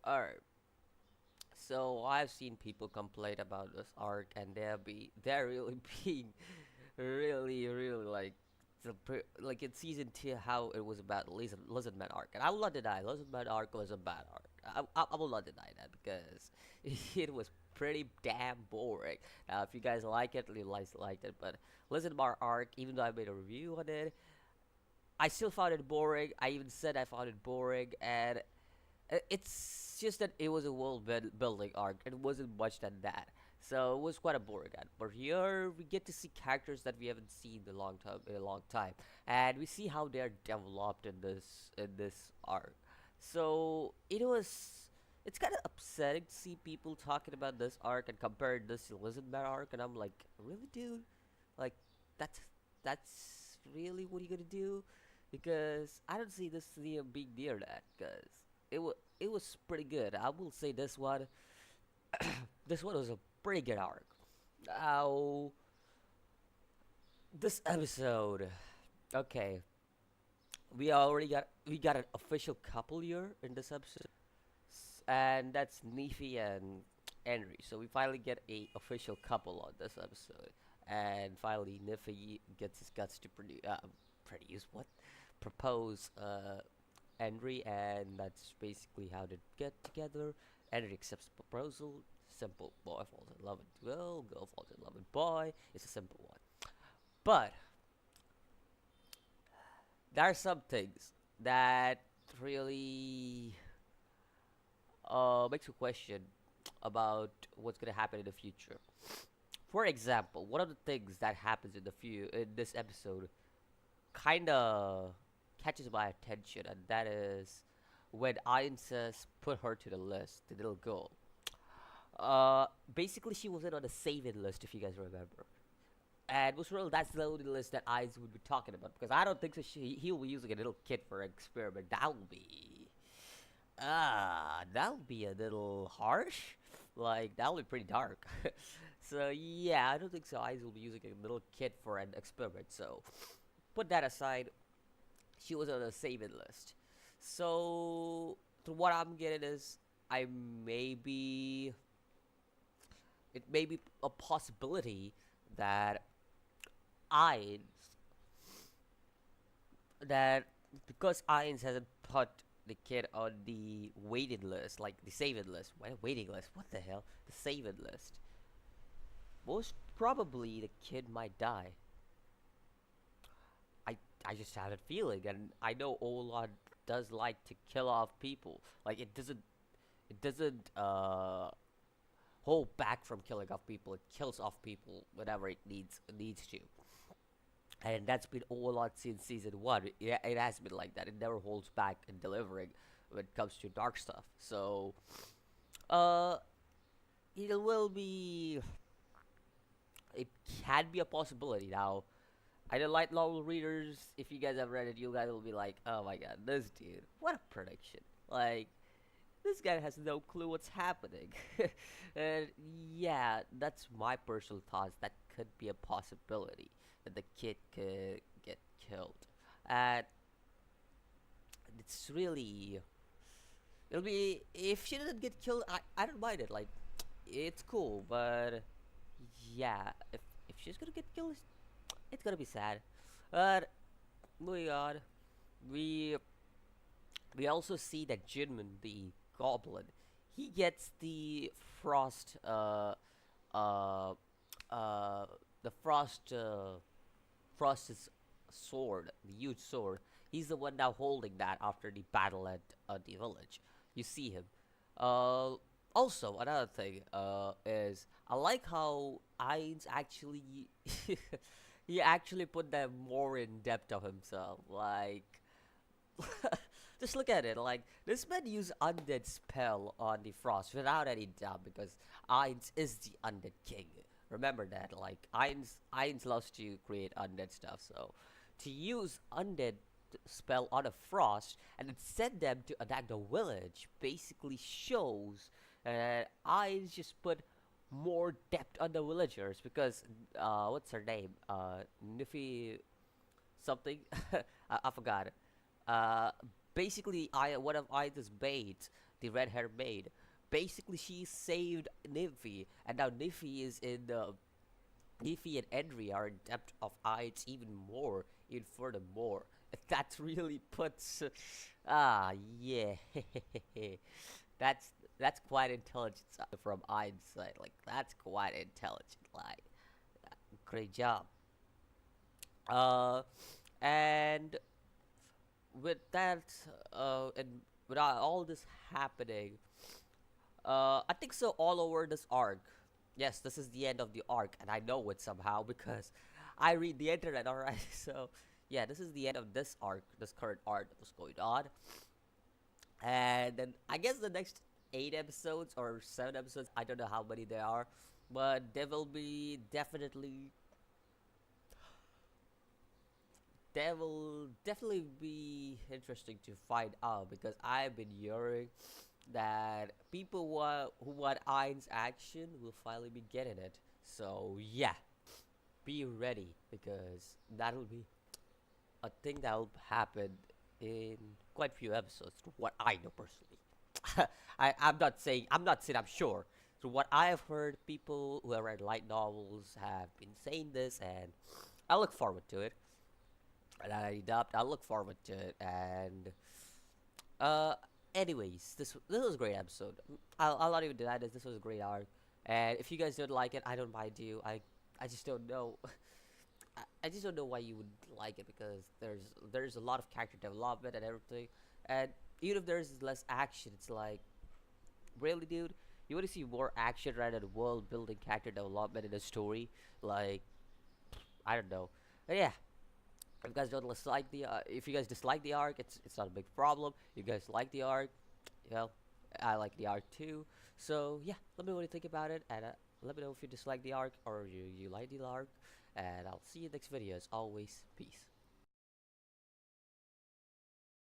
Alright, so I've seen people complain about this arc, and they're really being really like like in season 2 how it was about Lizardman arc, and I will not deny Lizardman arc was a bad arc. I will not deny that because it was pretty damn boring. Now, if you guys like it, you guys liked it, but Lizardman arc, even though I made a review on it, I still found it boring. I even said I found it boring, and it's just that it was a building arc. It wasn't much than that. So it was quite a boring ad. But here we get to see characters that we haven't seen in a long time, and we see how they're developed in this arc. So it's kind of upsetting to see people talking about this arc and compare this to Lizardman arc, and I'm like, really, dude? Like that's that's really what you're gonna do? Because I don't see this being near that. Because it was pretty good. I will say this one was a pretty good arc. Now this episode, okay, we got an official couple here in this episode, and that's Nefi and Henry. So we finally get a official couple on this episode, and finally Nefi gets his guts to produce what propose Henry, and that's basically how they get together. Henry accepts the proposal. Simple. Boy falls in love with girl falls in love with boy. It's a simple one. But there are some things that really makes you question about what's gonna happen in the future. For example, one of the things that happens in this episode kind of catches my attention, and that is when Ainz put her to the list, the little girl. Basically, she wasn't on the saving list, if you guys remember. And most real, that's the only list that Ainz would be talking about, because I don't think that he'll be using a little kid for an experiment. That would be a little harsh. Like that would be pretty dark. So yeah, I don't think so. Ainz will be using a little kid for an experiment. So put that aside. She was on the saving list. So, to what I'm getting is, I may be, it may be a possibility that Ainz, that because Ainz hasn't put the kid on the waiting list, like the saving list. Why waiting list? What the hell? The saving list. Most probably the kid might die. I I just have a feeling, and I know Overlord does like to kill off people. Like it doesn't hold back from killing off people. It kills off people whenever it needs to. And that's been Overlord since season one. It has been like that. It never holds back in delivering when it comes to dark stuff. So uh it will be it can be a possibility. Now I know light novel readers, if you guys have read it, you guys will be like, oh my god, this dude, what a prediction. Like, this guy has no clue what's happening. And yeah, that's my personal thoughts. That could be a possibility that the kid could get killed. And it's really, it'll be, if she doesn't get killed, I don't mind it. Like, it's cool, but yeah, if she's gonna get killed, it's gonna be sad. But moving on, we we also see that Jinmin, the goblin, he gets the frost uh uh the frost's sword, the huge sword. He's the one now holding that after the battle at the village. You see him. Uh, Also another thing is I like how Ainz actually he actually put that more in depth of himself. Like just look at it. Like this man used undead spell on the frost without any doubt because Ainz is the undead king. Remember that. Like Ainz loves to create undead stuff. So to use undead spell on a frost and then send them to attack the village basically shows that Ainz just put more depth on the villagers because what's her name? Niffy something. I forgot. Uh, Basically, I one of Ainz's bait the red hair maid. Basically, she saved Nymphy, and now Nymphy is in the Nymphy and Henry are in depth of Ainz even more, even furthermore. That really puts, yeah, that's that's quite intelligent from Ainz side. Like that's quite intelligent. Like great job. Uh, and with that, and without all this happening, I think so all over this arc. Yes, this is the end of the arc, and I know it somehow because I read the internet. All right, so yeah, this is the end of this arc, this current arc that was going on, and then I guess the next 8 episodes or 7 episodes, I don't know how many there are, but there will be definitely that will definitely be interesting to find out because I've been hearing that people who want Ain's action will finally be getting it. So yeah, be ready because that'll be a thing that'll happen in quite a few episodes. From what I know personally, I'm not saying I'm sure. From what I have heard, people who have read light novels have been saying this, and I look forward to it. And I look forward to it. And uh, anyways, this was a great episode. I'll not even deny this. This was a great arc. And if you guys don't like it, I don't mind you. I just don't know. I just don't know why you would like it because there's a lot of character development and everything. And even if there's less action, it's like really, dude. You want to see more action rather than world building, character development in a story. Like I don't know. But yeah, if you guys don't dislike if you guys dislike the arc, it's not a big problem. You guys like the arc, well, I like the arc too. So yeah, let me know what you think about it, and let me know if you dislike the arc or you like the arc. And I'll see you next video. As always, peace.